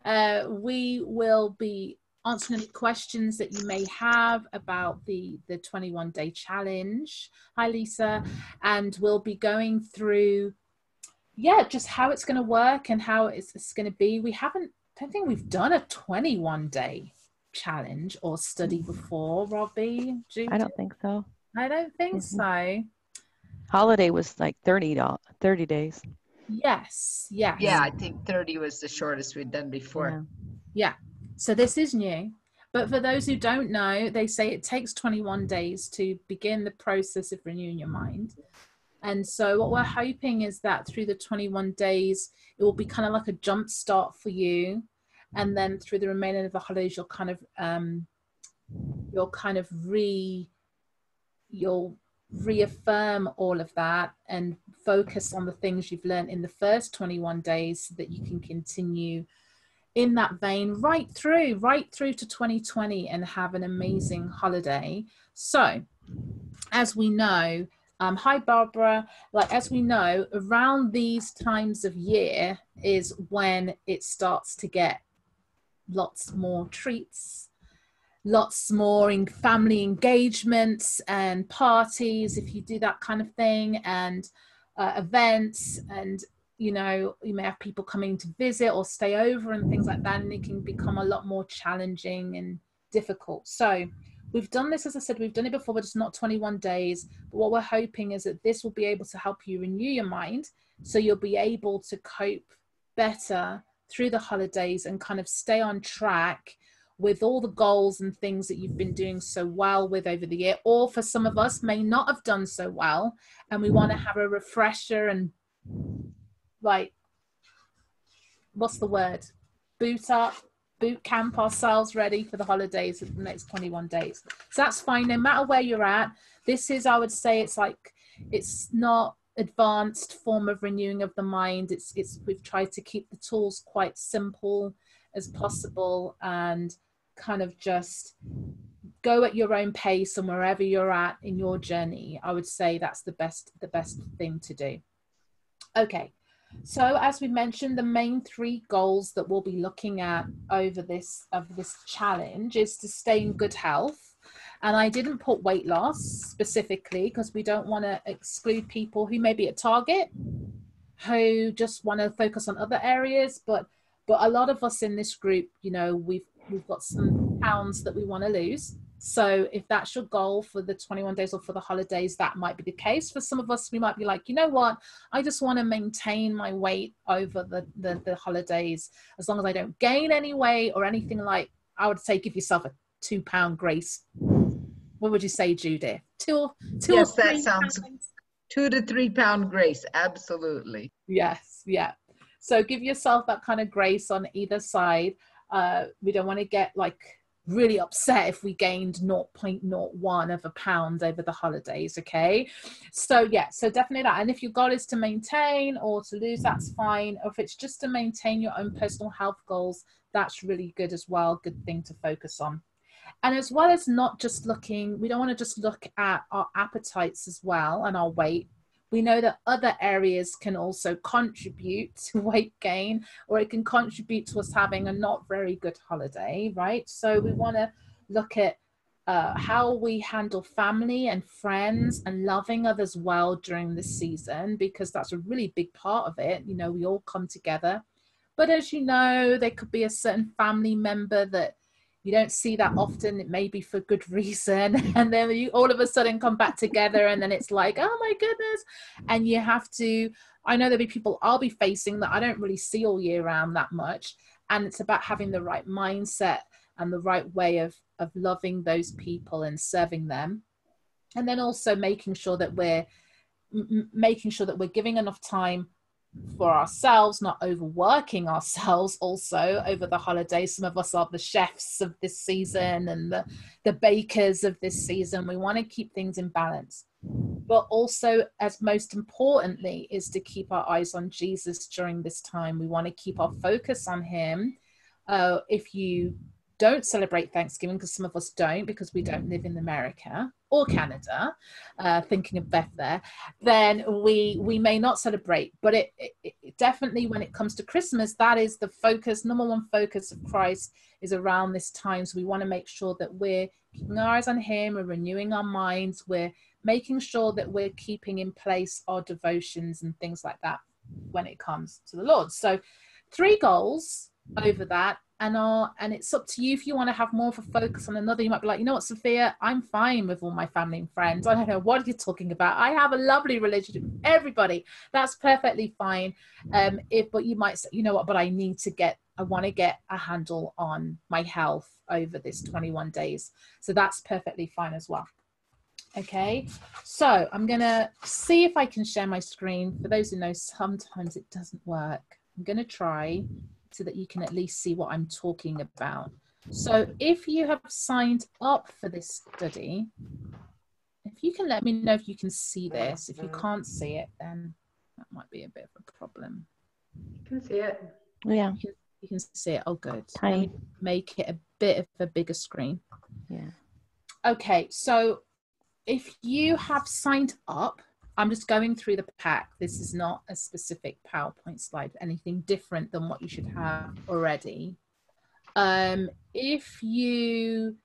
We will be answering any questions that you may have about the 21-day challenge. Hi, Lisa. And we'll be going through, just how it's going to work and how it's going to be. Don't think we've done a 21-day challenge or study before, Robbie. I don't think so. I don't think so. Holiday was like 30 days. Yes. Yeah, I think 30 was the shortest we'd done before. Yeah. So this is new. But for those who don't know, they say it takes 21 days to begin the process of renewing your mind. And so what we're hoping is that through the 21 days, it will be kind of like a jump start for you. And then through the remainder of the holidays, you'll reaffirm all of that and focus on the things you've learned in the first 21 days so that you can continue in that vein right through to 2020 and have an amazing holiday. So as we know, hi Barbara, as we know, around these times of year is when it starts to get lots more treats, lots more in family engagements and parties, if you do that kind of thing, and events, and you may have people coming to visit or stay over and things like that, and it can become a lot more challenging and difficult. So we've done this, as I said, we've done it before, but it's not 21 days. But what we're hoping is that this will be able to help you renew your mind, so you'll be able to cope better through the holidays and kind of stay on track with all the goals and things that you've been doing so well with over the year, or for some of us may not have done so well, and we want to have a refresher and boot camp ourselves ready for the holidays of the next 21 days. So that's fine, no matter where you're at. This is, I would say, it's not advanced form of renewing of the mind. We've tried to keep the tools quite simple as possible and kind of just go at your own pace, and wherever you're at in your journey, I would say that's the best thing to do. Okay, so as we mentioned, the main 3 goals that we'll be looking at over this challenge is to stay in good health. And I didn't put weight loss specifically because we don't want to exclude people who may be at target, who just want to focus on other areas, but a lot of us in this group, we've got some pounds that we want to lose. So if that's your goal for the 21 days or for the holidays, that might be the case. For some of us, we might be like, you know what, I just want to maintain my weight over the holidays. As long as I don't gain any weight or anything, I would say give yourself a 2 pound grace. What would you say, Judith? Yes, that sounds 2 to 3 pound grace. Absolutely. Yes. Yeah. So give yourself that kind of grace on either side. We don't want to get really upset if we gained 0.01 of a pound over the holidays. Okay. So definitely that. And if your goal is to maintain or to lose, that's fine. Or if it's just to maintain your own personal health goals, that's really good as well. Good thing to focus on. And as well as not just we don't want to just look at our appetites as well and our weight. We know that other areas can also contribute to weight gain, or it can contribute to us having a not very good holiday, right? So we want to look at how we handle family and friends and loving others well during this season, because that's a really big part of it. We all come together. But as you know, there could be a certain family member that you don't see that often. It may be for good reason. And then you all of a sudden come back together, and then it's like, oh my goodness. And you have to, I know there'll be people I'll be facing that I don't really see all year round that much. And it's about having the right mindset and the right way of loving those people and serving them. And then also making sure that we're giving enough time for ourselves, not overworking ourselves also over the holidays. Some of us are the chefs of this season and the bakers of this season. We want to keep things in balance, but also, as most importantly, is to keep our eyes on Jesus during this time. We want to keep our focus on him. If you don't celebrate Thanksgiving, because some of us don't, because we don't live in America or Canada, thinking of Beth there, then we may not celebrate. But it definitely, when it comes to Christmas, that is the focus, number one focus of Christ is around this time. So we want to make sure that we're keeping our eyes on him, we're renewing our minds, we're making sure that we're keeping in place our devotions and things like that when it comes to the Lord. So 3 goals over that, and it's up to you if you want to have more of a focus on another. You might be like, you know what, Sophia, I'm fine with all my family and friends. I don't know what you're talking about. I have a lovely relationship with everybody. That's perfectly fine. But you might say, you know what, but I want to get a handle on my health over this 21 days. So that's perfectly fine as well. Okay, so I'm gonna see if I can share my screen. For those who know, sometimes it doesn't work. I'm gonna try so that you can at least see what I'm talking about. So if you have signed up for this study, if you can let me know if you can see this. If you can't see it, then that might be a bit of a problem. You can see it. Yeah. You can see it. Oh, good. Tiny. Let me make it a bit of a bigger screen. Yeah. Okay, so if you have signed up, I'm just going through the pack. This is not a specific PowerPoint slide, anything different than what you should have already. If you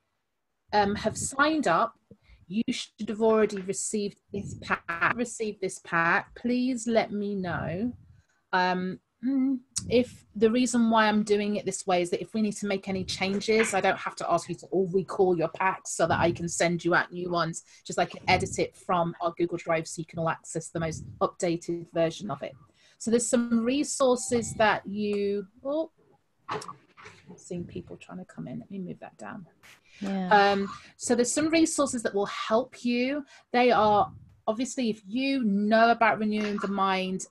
have signed up, you should have already received this pack. Please let me know. If the reason why I'm doing it this way is that if we need to make any changes, I don't have to ask you to all recall your packs so that I can send you out new ones. Just I can edit it from our Google Drive so you can all access the most updated version of it. So there's some resources that you, I'm seeing people trying to come in. Let me move that down. Yeah. So there's some resources that will help you. They are, obviously, if you know about renewing the mind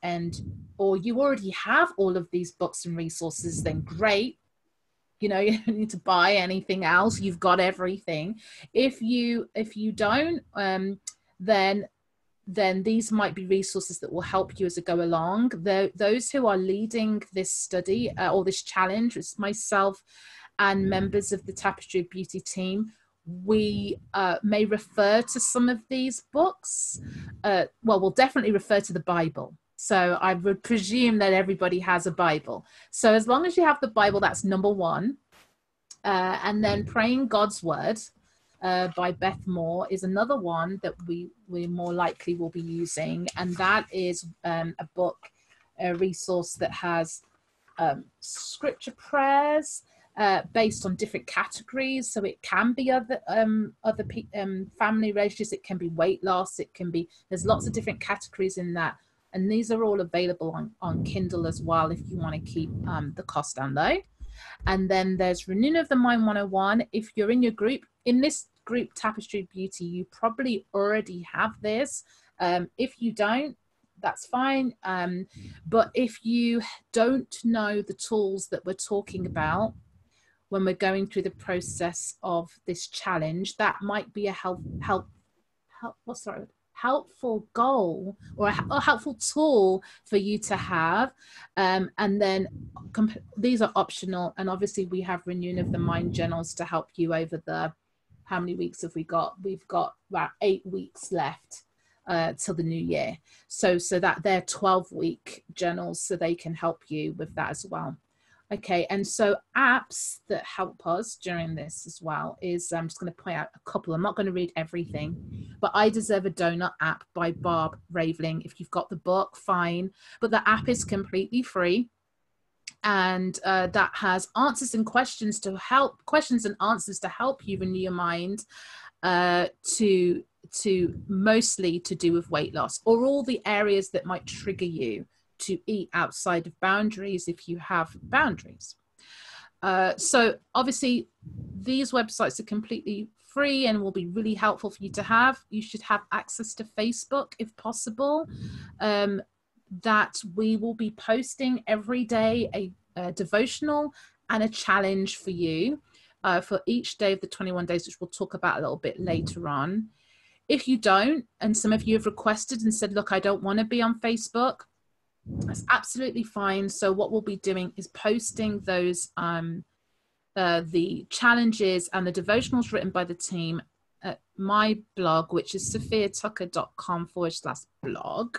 or you already have all of these books and resources, then great. You know, you don't need to buy anything else. You've got everything. If you don't, then these might be resources that will help you as it go along. Those who are leading this study or this challenge, it's myself and members of the Tapestry of Beauty team. We may refer to some of these books. Well, we'll definitely refer to the Bible. So I would presume that everybody has a Bible. So as long as you have the Bible, that's number one. And then Praying God's Word by Beth Moore is another one that we more likely will be using. And that is a book, a resource that has scripture prayers, based on different categories. So it can be other family relationships, it can be weight loss, it can be, there's lots of different categories in that. And these are all available on Kindle as well if you want to keep the cost down low. And then there's Renewing of the Mind 101. If you're in your group, in this group Tapestry of Beauty, you probably already have this. If you don't, that's fine. But if you don't know the tools that we're talking about when we're going through the process of this challenge, that might be a helpful goal or a helpful tool for you to have. And then these are optional. And obviously we have Renewing of the Mind journals to help you over the, how many weeks have we got? We've got about 8 weeks left till the new year. So that they're 12-week journals, so they can help you with that as well. Okay, and so apps that help us during this as well is, I'm just going to point out a couple. I'm not going to read everything, but I Deserve a Donut app by Barb Raveling. If you've got the book, fine. But the app is completely free. And that has answers and questions and answers to help you renew your mind, to mostly to do with weight loss or all the areas that might trigger you to eat outside of boundaries if you have boundaries. So obviously these websites are completely free and will be really helpful for you to have. You should have access to Facebook if possible. That we will be posting every day a devotional and a challenge for you for each day of the 21 days, which we'll talk about a little bit later on. If you don't, and some of you have requested and said, look, I don't want to be on Facebook, that's absolutely fine. So what we'll be doing is posting those the challenges and the devotionals written by the team at my blog, which is sophiatucker.com/blog.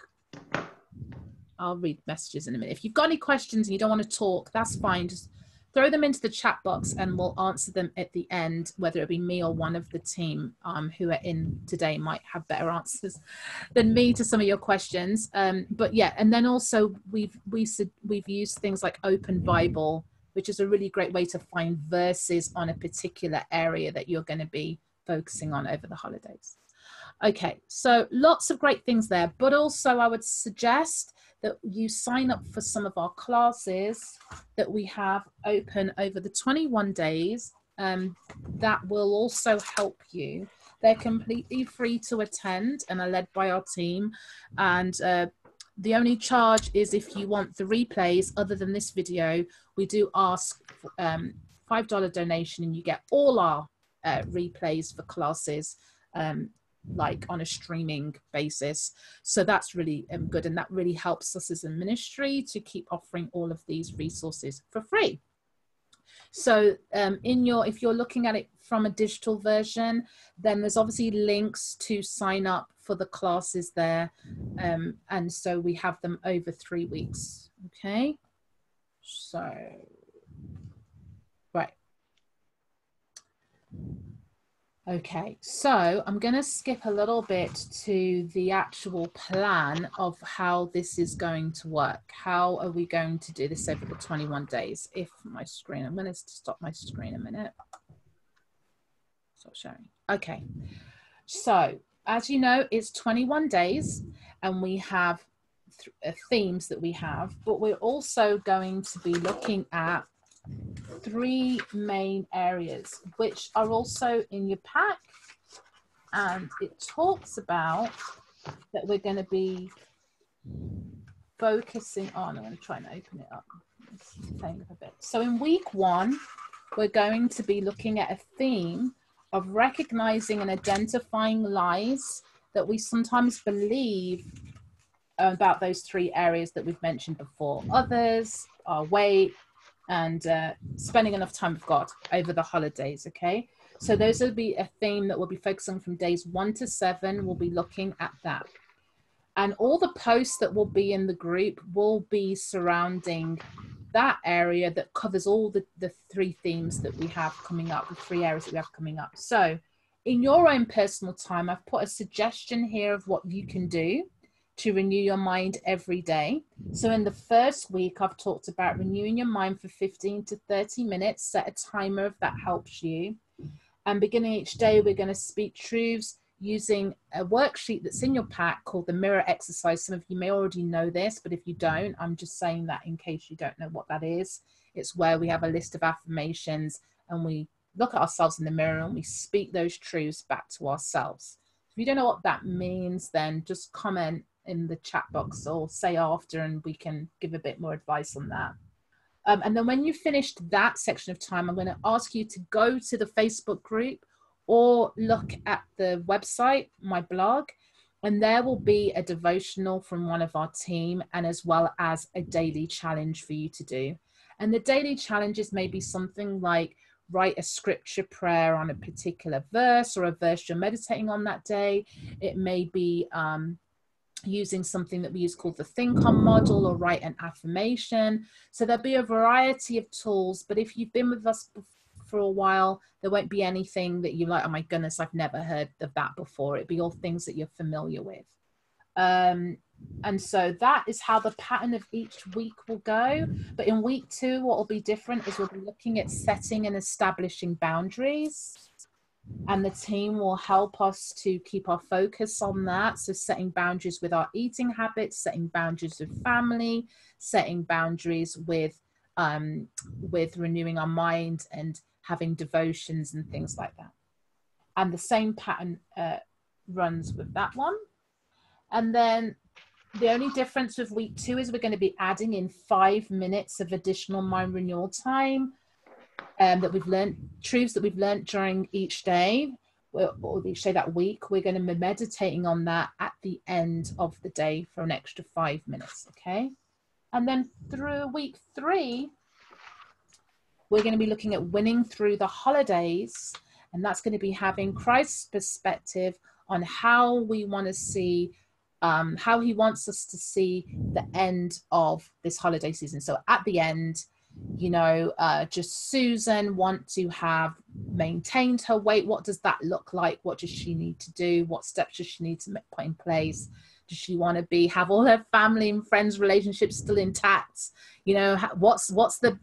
I'll read messages in a minute. If you've got any questions and you don't want to talk, that's fine. Just throw them into the chat box and we'll answer them at the end, whether it be me or one of the team who are in today might have better answers than me to some of your questions. But yeah, and then also we've used things like Open Bible, which is a really great way to find verses on a particular area that you're going to be focusing on over the holidays. Okay, so lots of great things there, but also I would suggest that you sign up for some of our classes that we have open over the 21 days. That will also help you. They're completely free to attend and are led by our team. And the only charge is if you want the replays other than this video. We do ask for, $5 donation and you get all our replays for classes like on a streaming basis. So that's really good, and that really helps us as a ministry to keep offering all of these resources for free. So if you're looking at it from a digital version, then there's obviously links to sign up for the classes there, and so we have them over 3 weeks. Okay, so right. Okay, so I'm going to skip a little bit to the actual plan of how this is going to work. How are we going to do this over the 21 days? If my screen, I'm going to stop my screen a minute. Stop sharing. Okay, so as you know, it's 21 days and we have themes that we have, but we're also going to be looking at 3 main areas, which are also in your pack, and it talks about that we're going to be focusing on. I'm going to try and open it up. A bit. So in week 1, we're going to be looking at a theme of recognizing and identifying lies that we sometimes believe about those 3 areas that we've mentioned before: others, our weight, and spending enough time with God over the holidays. Okay, so those will be a theme that we'll be focusing from days 1 to 7. We'll be looking at that, and all the posts that will be in the group will be surrounding that area that covers all the 3 themes that we have coming up, the 3 areas that we have coming up. So in your own personal time, I've put a suggestion here of what you can do to renew your mind every day. So in the first week, I've talked about renewing your mind for 15 to 30 minutes. Set a timer if that helps you. And beginning each day, we're going to speak truths using a worksheet that's in your pack called the mirror exercise. Some of you may already know this, but if you don't, I'm just saying that in case you don't know what that is. It's where we have a list of affirmations and we look at ourselves in the mirror and we speak those truths back to ourselves. If you don't know what that means, then just comment in the chat box or say after and we can give a bit more advice on that. And then when you finished that section of time, I'm going to ask you to go to the Facebook group or look at the website, my blog, and there will be a devotional from one of our team, and as well as a daily challenge for you to do. And the daily challenges may be something like write a scripture prayer on a particular verse or a verse you're meditating on that day. It may be using something that we use called the Think On model, or write an affirmation. So there'll be a variety of tools, but if you've been with us for a while, there won't be anything that you're like, oh my goodness, I've never heard of that before. It'd be all things that you're familiar with. And so that is how the pattern of each week will go. But in week 2, what will be different is we'll be looking at setting and establishing boundaries. And the team will help us to keep our focus on that. So setting boundaries with our eating habits, setting boundaries with family, setting boundaries with renewing our mind and having devotions and things like that. And the same pattern runs with that one. And then the only difference with week 2 is we're going to be adding in 5 minutes of additional mind renewal time that we've learned, truths that we've learned during each day, or each day that week. We're going to be meditating on that at the end of the day for an extra 5 minutes. Okay. And then through week 3, we're going to be looking at winning through the holidays, and that's going to be having Christ's perspective on how we want to see, how he wants us to see the end of this holiday season. So at the end, you know, just Susan want to have maintained her weight. What does that look like? What does she need to do? What steps does she need to put in place? Does she want to have all her family and friends relationships still intact? You know, what's the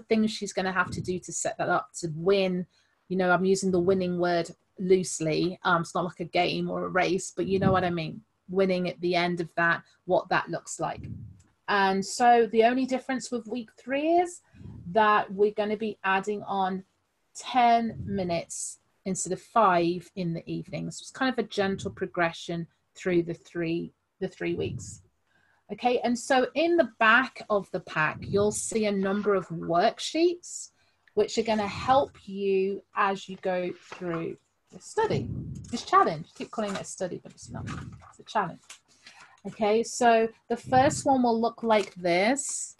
things she's going to have to do to set that up to win? You know, I'm using the winning word loosely. It's not like a game or a race, but you know what I mean. Winning at the end of that, what that looks like. And so the only difference with week 3 is that we're going to be adding on 10 minutes instead of 5 in the evenings. So it's kind of a gentle progression through the three weeks. Okay, and so in the back of the pack, you'll see a number of worksheets which are going to help you as you go through the study, this challenge. I keep calling it a study, but it's not. It's a challenge. Okay, so the first one will look like this,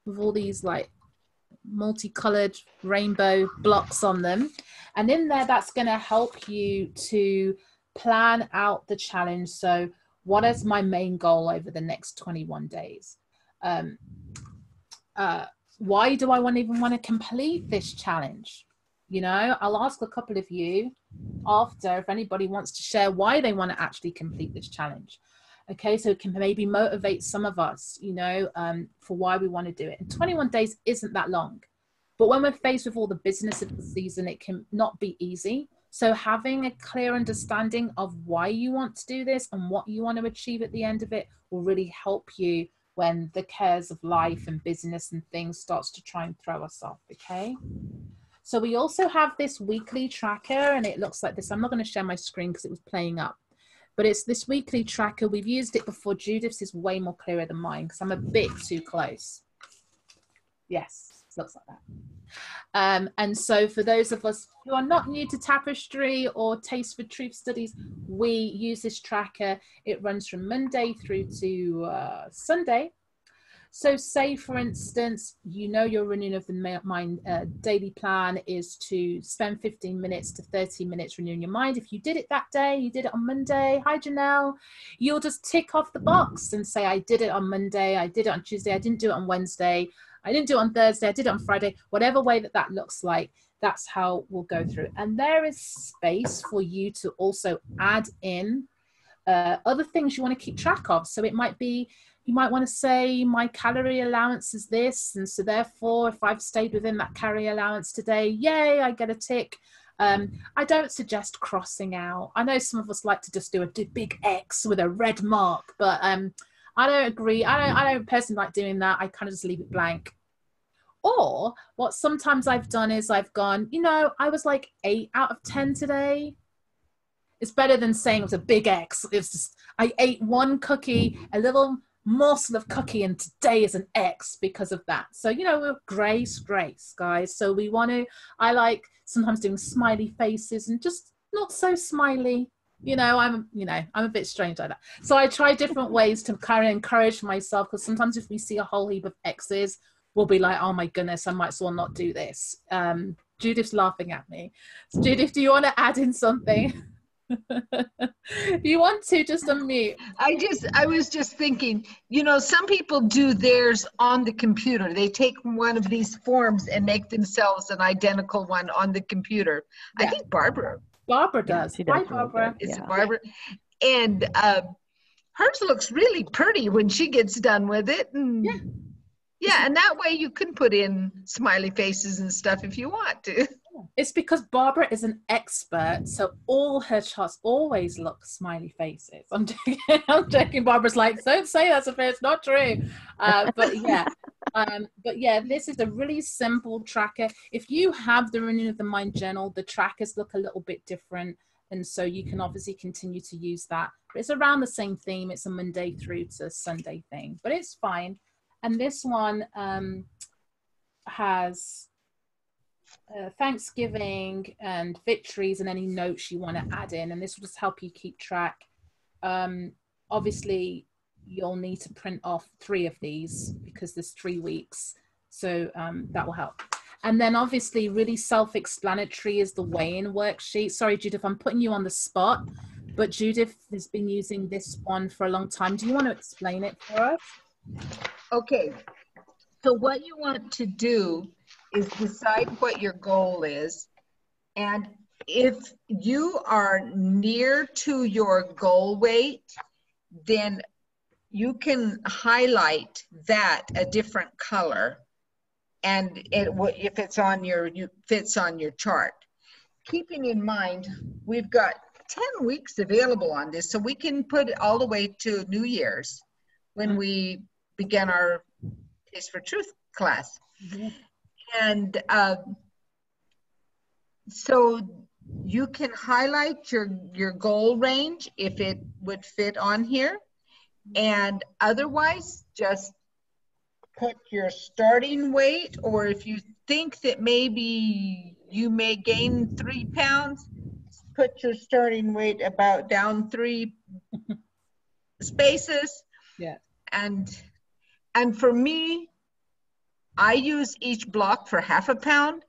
with all these like multicolored rainbow blocks on them. And in there, that's going to help you to plan out the challenge. So what is my main goal over the next 21 days? Why do I even want to complete this challenge? You know, I'll ask a couple of you after if anybody wants to share why they want to actually complete this challenge. Okay, so it can maybe motivate some of us, you know, for why we want to do it. And 21 days isn't that long. But when we're faced with all the business of the season, it can not be easy. So having a clear understanding of why you want to do this and what you want to achieve at the end of it will really help you when the cares of life and business and things starts to try and throw us off, okay? So we also have this weekly tracker, and it looks like this. I'm not going to share my screen because it was playing up. But it's this weekly tracker. We've used it before. Judith's is way more clearer than mine because I'm a bit too close. Yes, looks like that. And so for those of us who are not new to Tapestry or Taste for Truth studies, we use this tracker. It runs from Monday through to Sunday. So say, for instance, you know your renewing of the mind daily plan is to spend 15 minutes to 30 minutes renewing your mind. If you did it that day, you did it on Monday, hi Janelle, you'll just tick off the box and say, I did it on Monday, I did it on Tuesday, I didn't do it on Wednesday, I didn't do it on Thursday, I did it on Friday. Whatever way that looks like, that's how we'll go through. And there is space for you to also add in other things you want to keep track of. So it might be, you might want to say my calorie allowance is this, and so therefore if I've stayed within that calorie allowance today, yay, I get a tick. I don't suggest crossing out. I know some of us like to just do a big X with a red mark, but I don't agree. I don't personally like doing that. I kind of just leave it blank. Or what sometimes I've done is I've gone, you know, I was like 8 out of 10 today. It's better than saying it was a big X. It's just, I ate one cookie, a little morsel of cookie, and today is an X because of that. So, you know, we're grace, guys. So we want to, I like sometimes doing smiley faces and just not so smiley. You know, I'm a bit strange like that. So I try different ways to kind of encourage myself, because sometimes if we see a whole heap of X's, we'll be like, oh my goodness, I might as well not do this. Judith's laughing at me. So Judith, do you want to add in something? If you want to, just unmute. I was just thinking, you know, some people do theirs on the computer. They take one of these forms and make themselves an identical one on the computer. Yeah. I think Barbara does. Hi, Barbara. It's Barbara. And hers looks really pretty when she gets done with it. And yeah, and that way you can put in smiley faces and stuff if you want to. It's because Barbara is an expert, so all her charts always look smiley faces. I'm joking. Barbara's like, don't say that's it's not true. But yeah, this is a really simple tracker. If you have the Renewing of the Mind journal, the trackers look a little bit different, and so you can obviously continue to use that. But it's around the same theme. It's a Monday through to Sunday thing, but it's fine. And this one has Thanksgiving and victories and any notes you want to add in, and this will just help you keep track. Obviously you'll need to print off 3 of these because there's 3 weeks, So that will help. And then obviously really self-explanatory is the weigh-in worksheet. Sorry, Judith, I'm putting you on the spot, but Judith has been using this one for a long time. Do you want to explain it for us? Okay, so what you want to do is decide what your goal is. And if you are near to your goal weight, then you can highlight that a different color, and if it's on your fits on your chart. Keeping in mind, we've got 10 weeks available on this, so we can put it all the way to New Year's when we begin our Taste for Truth class. And so you can highlight your goal range if it would fit on here, and otherwise just put your starting weight, or if you think that maybe you may gain 3 pounds, put your starting weight about down 3 spaces. Yeah. And for me, I use each block for half a pound,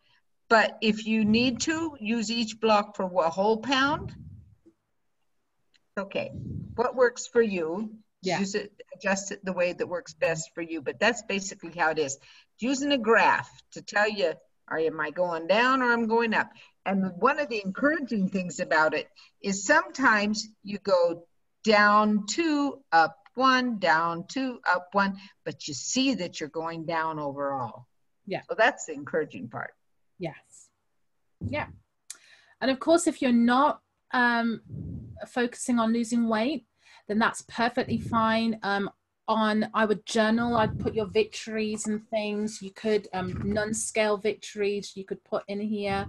but if you need to use each block for a whole pound, okay. What works for you? Yeah. Use it, adjust it the way that works best for you. But that's basically how it is. Using a graph to tell you, am I going down or I'm going up? And one of the encouraging things about it is sometimes you go down 2, up 1, down 2, up 1, but you see that you're going down overall. Yeah. So that's the encouraging part. Yes. Yeah. And of course, if you're not focusing on losing weight, then that's perfectly fine. I would journal, I'd put your victories and things. You could non-scale victories you could put in here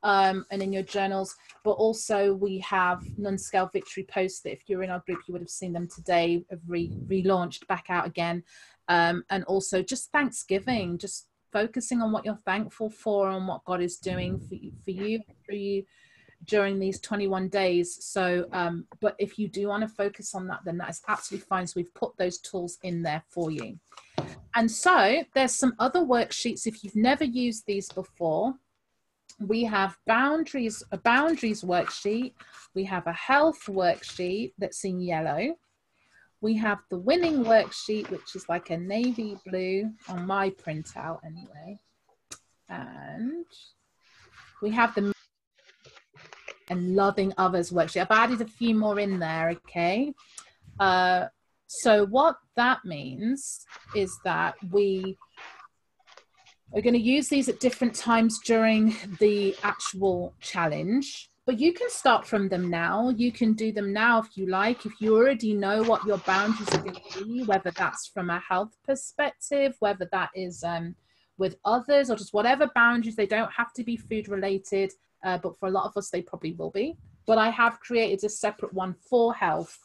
and in your journals. But also we have non-scale victory posts that if you're in our group, you would have seen them today, have relaunched back out again. And also just Thanksgiving, just focusing on what you're thankful for and what God is doing for you, through you, during these 21 days. So but if you do want to focus on that, then that is absolutely fine. So we've put those tools in there for you. And so there's some other worksheets if you've never used these before. We have a boundaries worksheet. We have a health worksheet that's in yellow. We have the winning worksheet, which is like a navy blue on my printout anyway. And we have the and loving others worksheet. I've added a few more in there, okay? So what that means is that we are going to use these at different times during the actual challenge, but you can start from them now. You can do them now if you like. If you already know what your boundaries are going to be, whether that's from a health perspective, whether that is with others, or just whatever boundaries. They don't have to be food related. But for a lot of us, they probably will be. But I have created a separate one for health,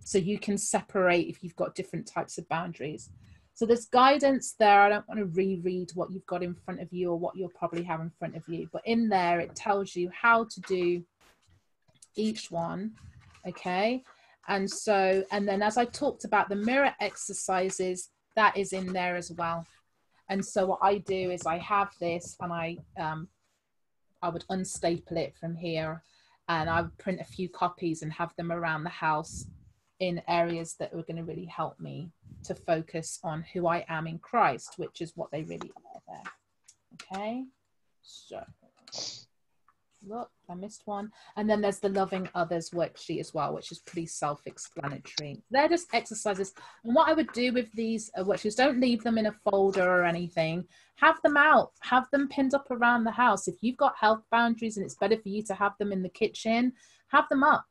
so you can separate if you've got different types of boundaries. So there's guidance there. I don't want to reread what you've got in front of you or what you'll probably have in front of you. But in there, it tells you how to do each one, okay? And so, and then as I talked about the mirror exercises, that is in there as well. And so what I do is I have this and I would unstaple it from here, and I would print a few copies and have them around the house in areas that were going to really help me to focus on who I am in Christ, which is what they really are there. Okay, so look, I missed one. And then there's the loving others worksheet as well, which is pretty self-explanatory. They're just exercises. And what I would do with these worksheets, don't leave them in a folder or anything. Have them out, have them pinned up around the house. If you've got health boundaries and it's better for you to have them in the kitchen, have them up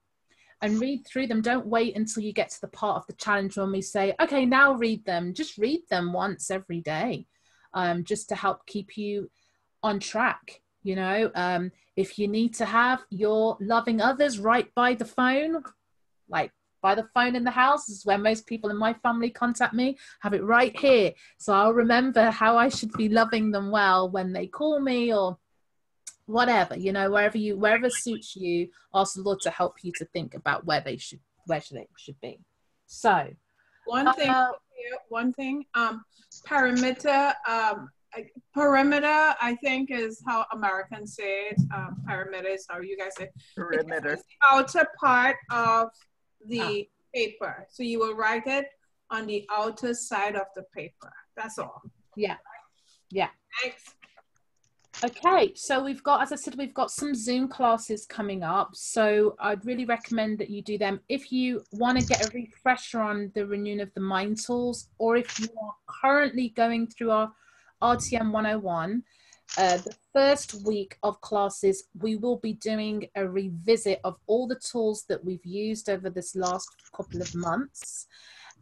and read through them. Don't wait until you get to the part of the challenge when we say, okay, now read them. Just read them once every day, just to help keep you on track. You know, if you need to have your loving others right by the phone, like by the phone in the house, this is where most people in my family contact me, have it right here. So I'll remember how I should be loving them well when they call me or whatever, you know, wherever suits you, ask the Lord to help you to think about where they should be. So one thing, Paramita, perimeter, I think, is how Americans say it. Perimeter is how you guys say it. Perimeter. It's the outer part of the paper. So you will write it on the outer side of the paper. That's all. Yeah. Yeah. Thanks. Okay, so we've got, as I said, we've got some Zoom classes coming up. So I'd really recommend that you do them. If you want to get a refresher on the renewing of the mind tools, or if you are currently going through our RTM 101, the first week of classes, we will be doing a revisit of all the tools that we've used over this last couple of months.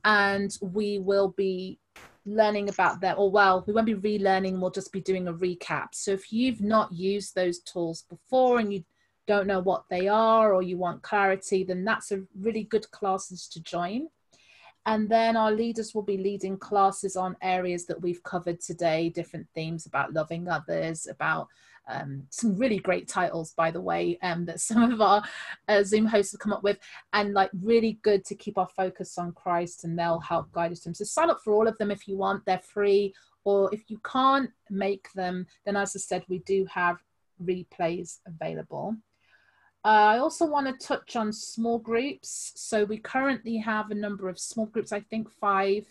And we will be learning about them, or well, we won't be relearning, we'll just be doing a recap. So if you've not used those tools before and you don't know what they are, or you want clarity, then that's a really good classes to join. And then our leaders will be leading classes on areas that we've covered today, different themes about loving others, about some really great titles, by the way, that some of our Zoom hosts have come up with, and like really good to keep our focus on Christ, and they'll help guide us to them. So sign up for all of them if you want, they're free. Or if you can't make them, then as I said, we do have replays available. I also want to touch on small groups. So we currently have a number of small groups, I think 5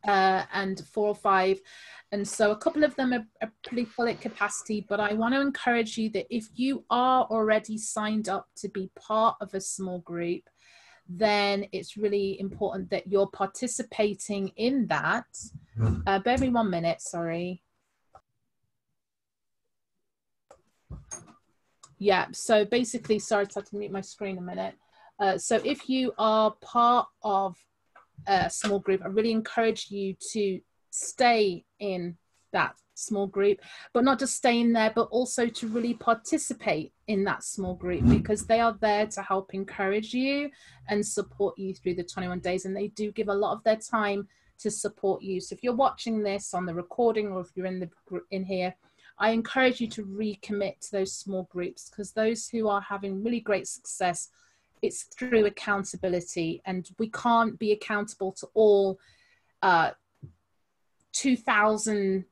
and 4 or 5. And so a couple of them are pretty full at capacity, but I want to encourage you that if you are already signed up to be part of a small group, then it's really important that you're participating in that. Bear me 1 minute, sorry. Yeah, so basically, sorry, I have to mute my screen a minute. So if you are part of a small group, I really encourage you to stay in that small group, but not just stay in there, but also to really participate in that small group, because they are there to help encourage you and support you through the 21 days. And they do give a lot of their time to support you. So if you're watching this on the recording, or if you're in here, I encourage you to recommit to those small groups, because those who are having really great success, it's through accountability, and we can't be accountable to all 2,000,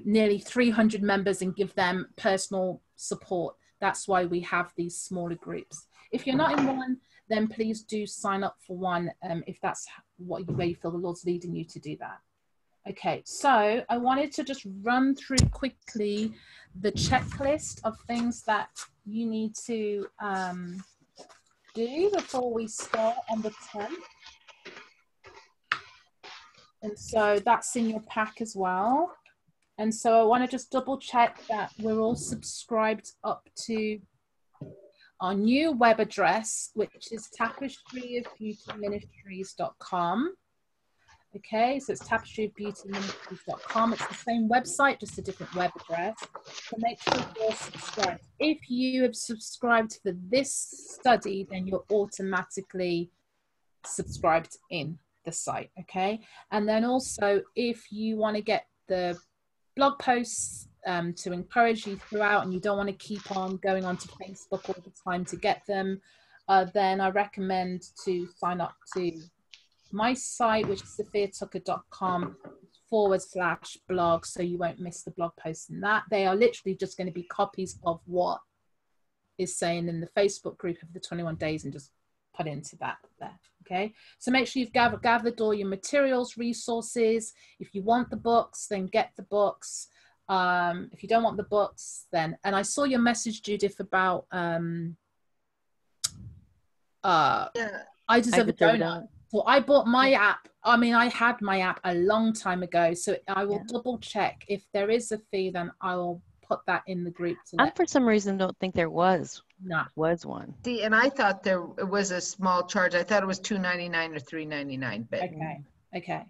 nearly 300 members and give them personal support. That's why we have these smaller groups. If you're not in one, then please do sign up for one if that's where you feel the Lord's leading you to do that. Okay, so I wanted to just run through quickly the checklist of things that you need to do before we start on the 10th. And so that's in your pack as well. And so I want to just double check that we're all subscribed up to our new web address, which is tapestryofbeautyministries.com. Okay, so it's tapestryofbeautyministries.com. It's the same website, just a different web address. So make sure you're subscribed. If you have subscribed for this study, then you're automatically subscribed in the site. Okay, and then also if you want to get the blog posts to encourage you throughout, and you don't want to keep on going onto Facebook all the time to get them, then I recommend to sign up to my site, which is sophiatucker.com/blog, so you won't miss the blog posts in that. They are literally just going to be copies of what is saying in the Facebook group of the 21 days, and just put into that there. Okay, so make sure you've gathered all your materials, resources. If you want the books, then get the books. If you don't want the books, then, and I saw your message, Judith, about I Deserve a Donut. So I bought my app. I mean, I had my app a long time ago, so I will double check. If there is a fee, then I will put that in the group. I, for some reason, don't think there was one. See, and I thought there was a small charge. I thought it was $2.99 or $3.99. But okay.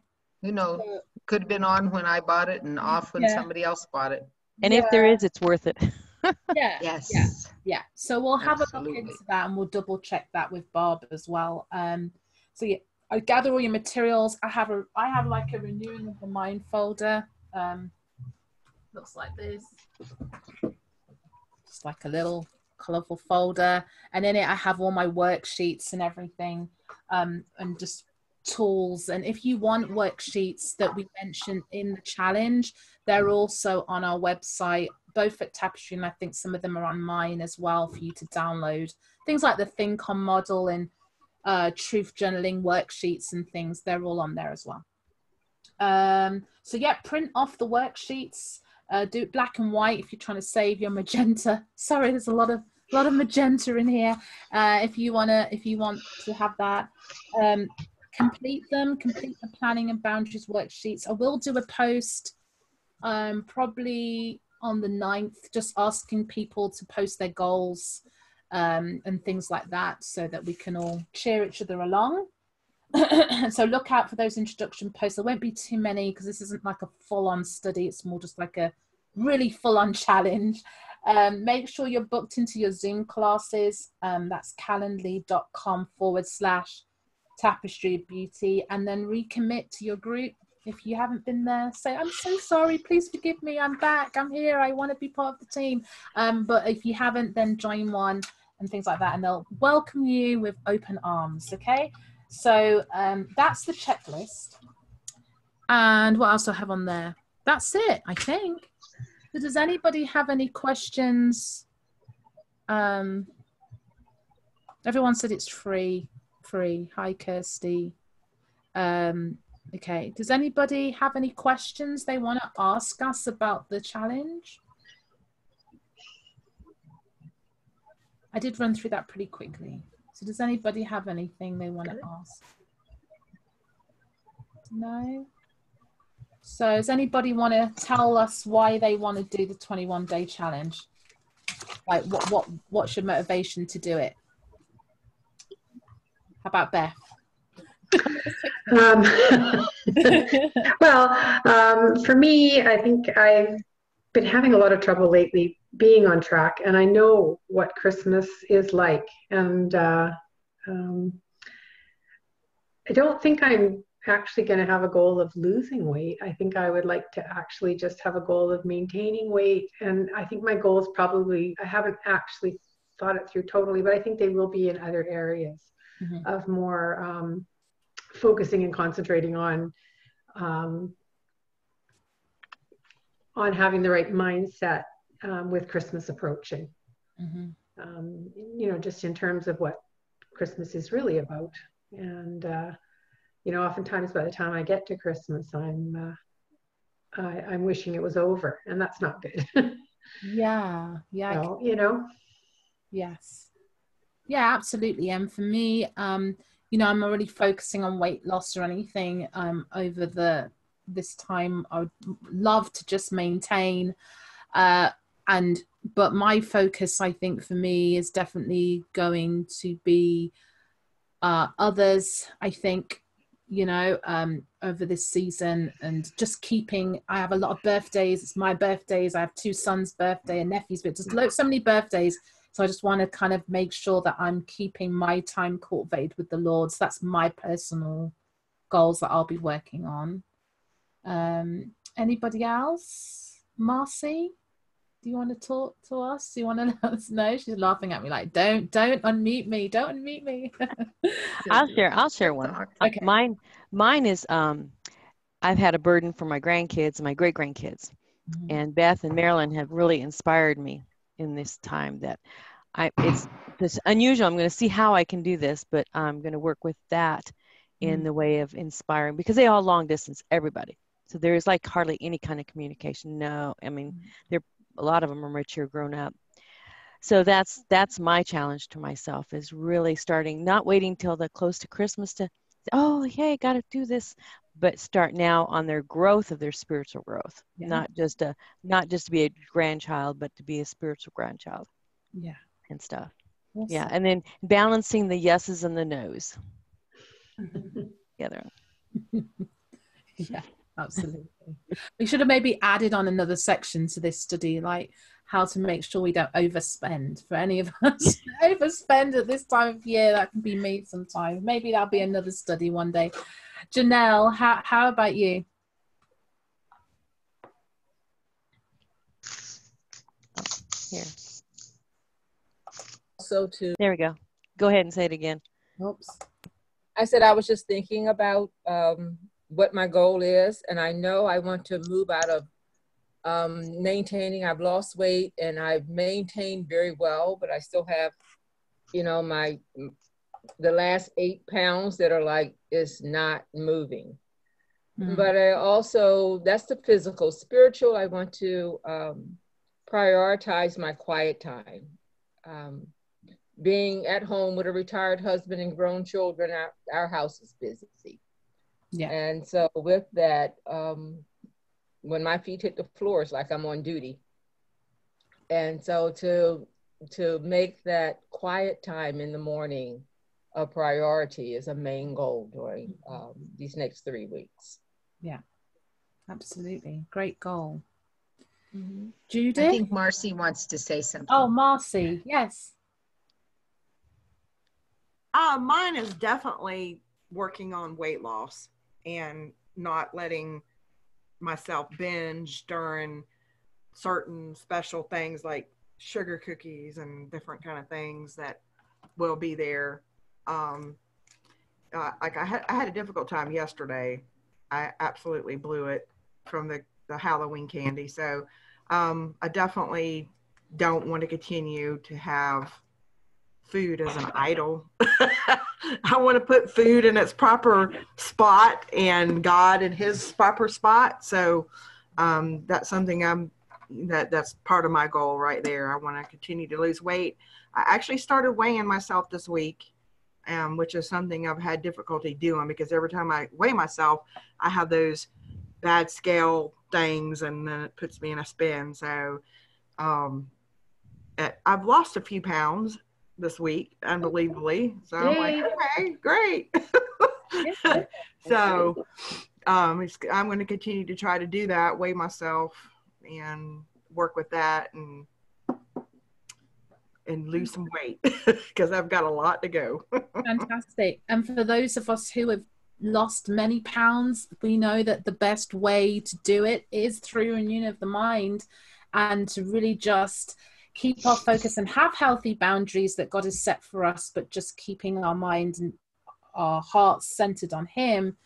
Could have been on when I bought it and off when somebody else bought it. And if there is, it's worth it. Yes. Yeah. So we'll have a look into that, and we'll double check that with Barb as well. So yeah, I gather all your materials. I have like a renewing of the mind folder. Looks like this. Just like a little colorful folder, and in it I have all my worksheets and everything, and just tools. And if you want worksheets that we mentioned in the challenge, they're also on our website, both at Tapestry, and I think some of them are on mine as well for you to download. Things like the Think On model and truth journaling worksheets and things, they're all on there as well. So yeah, print off the worksheets, do it black and white if you're trying to save your magenta. Sorry, there's a lot of magenta in here. If you want to have that, complete the planning and boundaries worksheets. I will do a post probably on the 9th, just asking people to post their goals and things like that, so that we can all cheer each other along. So look out for those introduction posts. There won't be too many because this isn't like a full-on study. It's more just like a really full-on challenge. Make sure you're booked into your Zoom classes. That's calendly.com/Tapestry of Beauty, and then recommit to your group. If you haven't been there, say, I'm so sorry, please forgive me, I'm back, I'm here, I want to be part of the team. But if you haven't, then join one and things like that, and they'll welcome you with open arms. Okay, so that's the checklist. And what else do I have on there? That's it, I think. So does anybody have any questions? Everyone said it's free. Hi, Kirsty. Okay, does anybody have any questions they want to ask us about the challenge? I did run through that pretty quickly. So does anybody have anything they want to ask? No? So does anybody want to tell us why they want to do the 21-day challenge? Like what's your motivation to do it? How about Beth? For me, I think I've been having a lot of trouble lately being on track, and I know what Christmas is like, and I don't think I'm actually going to have a goal of losing weight. I think I would like to actually just have a goal of maintaining weight, and I think my goals probably, I haven't actually thought it through totally, but I think they will be in other areas of more focusing and concentrating on having the right mindset with Christmas approaching. You know, just in terms of what Christmas is really about. And you know, oftentimes by the time I get to Christmas, I'm wishing it was over, and that's not good. Yeah. So, you know. Yes. Yeah, absolutely. And for me, you know, I'm not really focusing on weight loss or anything over this time. I would love to just maintain, but my focus, I think, for me is definitely going to be others. I think, you know, over this season, and just keeping. I have a lot of birthdays. It's my birthdays. I have 2 sons' birthday and nephews, but just so many birthdays. So I just want to kind of make sure that I'm keeping my time cultivated with the Lord. So that's my personal goals that I'll be working on. Anybody else? Marcy, do you want to talk to us? Do you want to let us know? She's laughing at me like, don't unmute me. Don't unmute me. I'll share one. Okay. Mine is, I've had a burden for my grandkids and my great-grandkids. And Beth and Marilyn have really inspired me in this time that it's this unusual. I'm going to see how I can do this, but I'm going to work with that in the way of inspiring, because they all long distance, everybody. So there is like hardly any kind of communication. No, I mean, a lot of them are mature, grown up. So that's my challenge to myself, is really starting, not waiting till the close to Christmas to, oh, hey, got to do this, but start now on their growth of their spiritual growth. Not just to be a grandchild, but to be a spiritual grandchild. Yeah. And stuff. Awesome. Yeah. And then balancing the yeses and the nos together. Yeah, absolutely. We should have maybe added on another section to this study, like how to make sure we don't overspend. For any of us overspend at this time of year, that can be me sometimes. Maybe that'll be another study one day. Janelle, how about you? Here. So too. There we go. Go ahead and say it again. Oops. I said I was just thinking about what my goal is, and I know I want to move out of maintaining. I've lost weight and I've maintained very well, but I still have, you know, the last 8 pounds that are like, is not moving. But I also, that's the physical. Spiritual, I want to prioritize my quiet time. Being at home with a retired husband and grown children, our house is busy. Yeah. And so with that, when my feet hit the floor, it's like I'm on duty. And so to make that quiet time in the morning a priority is a main goal during these next 3 weeks. Yeah, absolutely. Great goal. Mm-hmm. Judith? I think Marcy wants to say something. Oh, Marcy, yes. Mine is definitely working on weight loss and not letting myself binge during certain special things like sugar cookies and different kind of things that will be there. Like I had a difficult time yesterday. I absolutely blew it from the Halloween candy. So I definitely don't want to continue to have food as an idol. I want to put food in its proper spot and God in his proper spot. So that's something that's part of my goal right there. I want to continue to lose weight. I actually started weighing myself this week, which is something I've had difficulty doing because every time I weigh myself, I have those bad scale things and then it puts me in a spin. So I've lost a few pounds this week, unbelievably. So I'm like, okay, great. So I'm going to continue to try to do that, weigh myself and work with that and lose some weight because I've got a lot to go. Fantastic. And for those of us who have lost many pounds, we know that the best way to do it is through renewing of the mind and to really just keep our focus and have healthy boundaries that God has set for us, but just keeping our mind and our hearts centered on him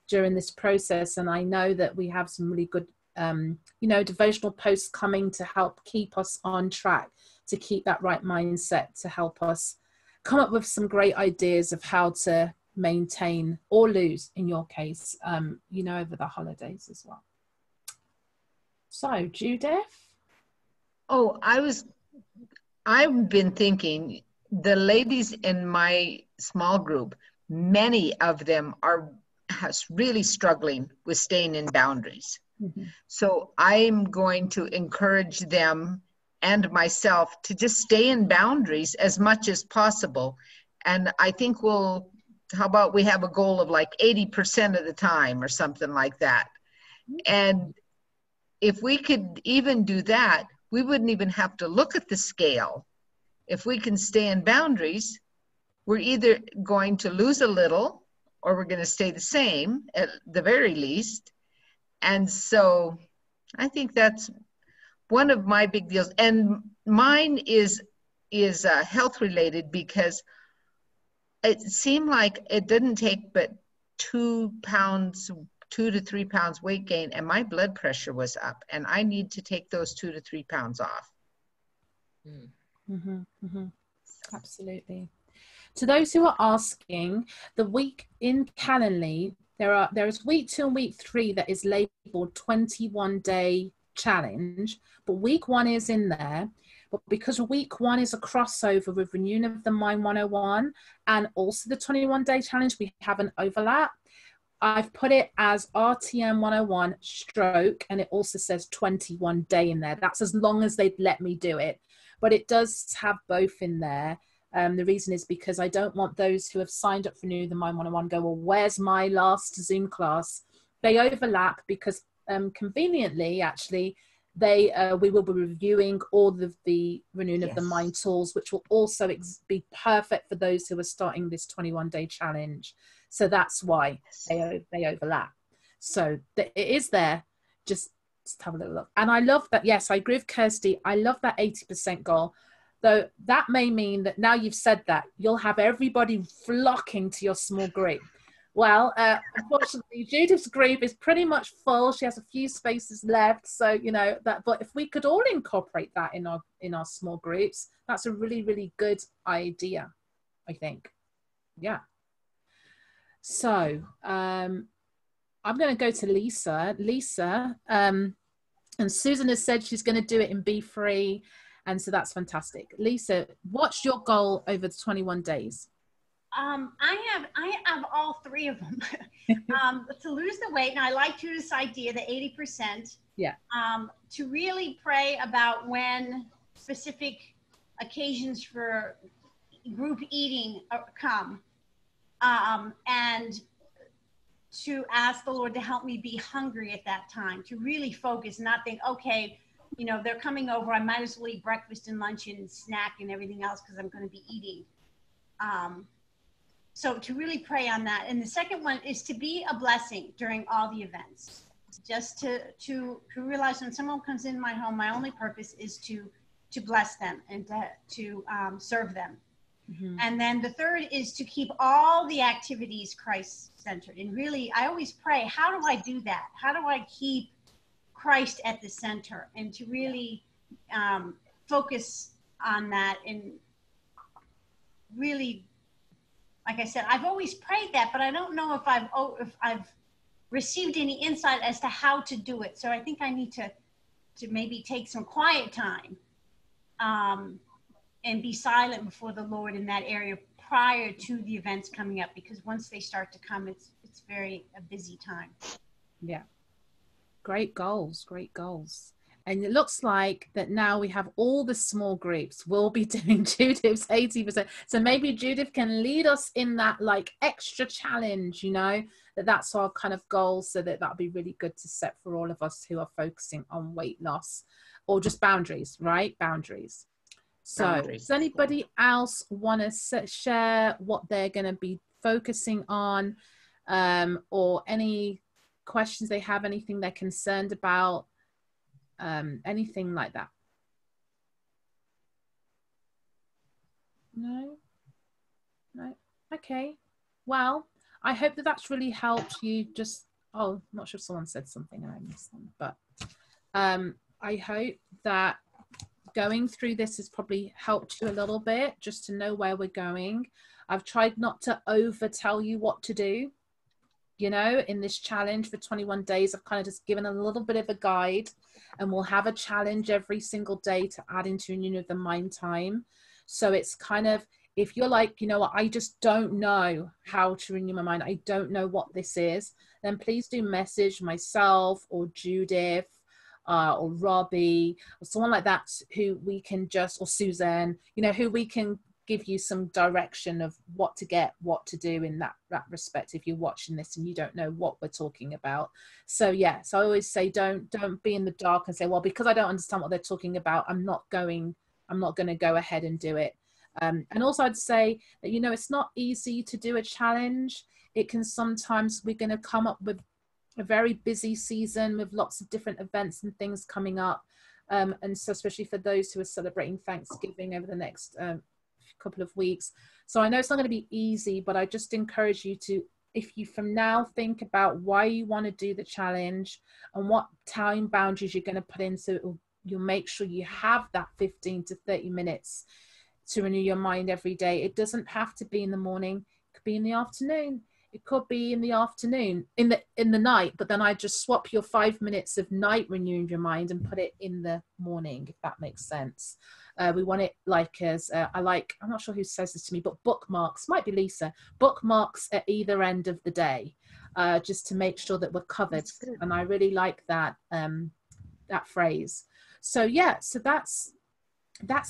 during this process. And I know that we have some really good devotional posts coming to help keep us on track, to keep that right mindset, to help us come up with some great ideas of how to maintain or lose, in your case, over the holidays as well. So, Judith? Oh, I've been thinking, the ladies in my small group, many of them are really struggling with staying in boundaries. Mm-hmm. So I'm going to encourage them and myself to just stay in boundaries as much as possible. And I think how about we have a goal of like 80% of the time or something like that. And if we could even do that, we wouldn't even have to look at the scale. If we can stay in boundaries, we're either going to lose a little or we're going to stay the same at the very least. And so I think that's one of my big deals. And mine is health related because it seemed like it didn't take but 2 to 3 pounds weight gain, and my blood pressure was up, and I need to take those 2 to 3 pounds off. Mm-hmm, mm-hmm. Absolutely. To those who are asking, the week in Calendly, there is week 2 and week 3 that is labeled 21-day challenge, but week 1 is in there. But because week 1 is a crossover with Renewing of the Mind 101 and also the 21-day challenge, we have an overlap. I've put it as RTM 101 stroke, and it also says 21 day in there. That's as long as they'd let me do it. But it does have both in there. The reason is because I don't want those who have signed up for New the Mind 101 go, well, where's my last Zoom class? They overlap because conveniently, actually, we will be reviewing all of the Renewing of the Mind tools, which will also be perfect for those who are starting this 21-day challenge. So that's why they overlap. So it is there. Just have a little look. And I love that. Yes, I agree with Kirsty. I love that 80% goal. Though that may mean that now you've said that, you'll have everybody flocking to your small group. Well, unfortunately, Judith's group is pretty much full. She has a few spaces left. So, you know, that, but if we could all incorporate that in our small groups, that's a really, really good idea, I think. Yeah. So I'm going to go to Lisa. Lisa, and Susan has said she's going to do it in Be Free. And so that's fantastic. Lisa, what's your goal over the 21 days? I have all three of them. To lose the weight, and I like Judith's idea, the 80%. Yeah. To really pray about when specific occasions for group eating come, and to ask the Lord to help me be hungry at that time, to really focus, not think, okay, you know, they're coming over, I might as well eat breakfast and lunch and snack and everything else because I'm going to be eating. So to really pray on that. And the second one is to be a blessing during all the events. Just to realize when someone comes in my home, my only purpose is to bless them and to serve them. Mm-hmm. And then the third is to keep all the activities Christ-centered. And really, I always pray, how do I do that? How do I keep Christ at the center, and to really focus on that? And really, like I said, I've always prayed that, but I don't know if I've received any insight as to how to do it. So I think I need to maybe take some quiet time and be silent before the Lord in that area prior to the events coming up, because once they start to come, it's very a busy time. Yeah. Great goals, great goals. And it looks like that now we have all the small groups. We'll be doing Judith's 80%. So maybe Judith can lead us in that like extra challenge, you know, that's our kind of goal, so that'll be really good to set for all of us who are focusing on weight loss or just boundaries, right? Boundaries. So does anybody else want to share what they're going to be focusing on, or any questions they have, anything they're concerned about, anything like that? No? Okay. Well, I hope that that's really helped you. Just, oh, I'm not sure if someone said something and I missed them, but I hope that going through this has probably helped you a little bit, just to know where we're going. I've tried not to over tell you what to do. You know, in this challenge for 21 days, I've kind of just given a little bit of a guide, and we'll have a challenge every single day to add into Renewing of the Mind time. So it's kind of, if you're like, you know what, I just don't know how to renew my mind, I don't know what this is, then please do message myself or Judith or Robbie or someone like that, who we can just, or Suzanne, you know, who we can give you some direction of what to get, what to do in that respect if you're watching this and you don't know what we're talking about. So yeah, so I always say don't be in the dark and say, well, because I don't understand what they're talking about, I'm not going to go ahead and do it. And also I'd say that, you know, it's not easy to do a challenge. It can sometimes, we're going to come up with a very busy season with lots of different events and things coming up. And so especially for those who are celebrating Thanksgiving over the next couple of weeks. So I know it's not going to be easy, but I just encourage you to, if you from now think about why you want to do the challenge and what time boundaries you're going to put in, so you'll make sure you have that 15 to 30 minutes to renew your mind every day. It doesn't have to be in the morning, it could be in the afternoon, it could be in the afternoon, in the night, but then I just swap your 5 minutes of night renewing your mind and put it in the morning, if that makes sense. We want it like as, I'm not sure who says this to me, but bookmarks, might be Lisa, bookmarks at either end of the day, just to make sure that we're covered. And I really like that, that phrase. So yeah, so that's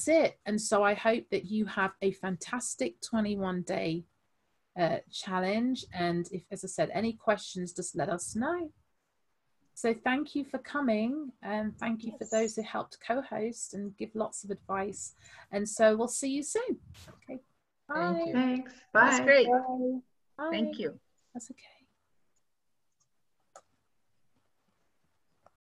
it. And so I hope that you have a fantastic 21-day challenge. And if, as I said, any questions, just let us know. So thank you for coming, and thank you for those who helped co-host and give lots of advice. And so we'll see you soon. Okay. Bye. Thank you. Thanks. Bye. That's great. Bye. Thank you. That's okay.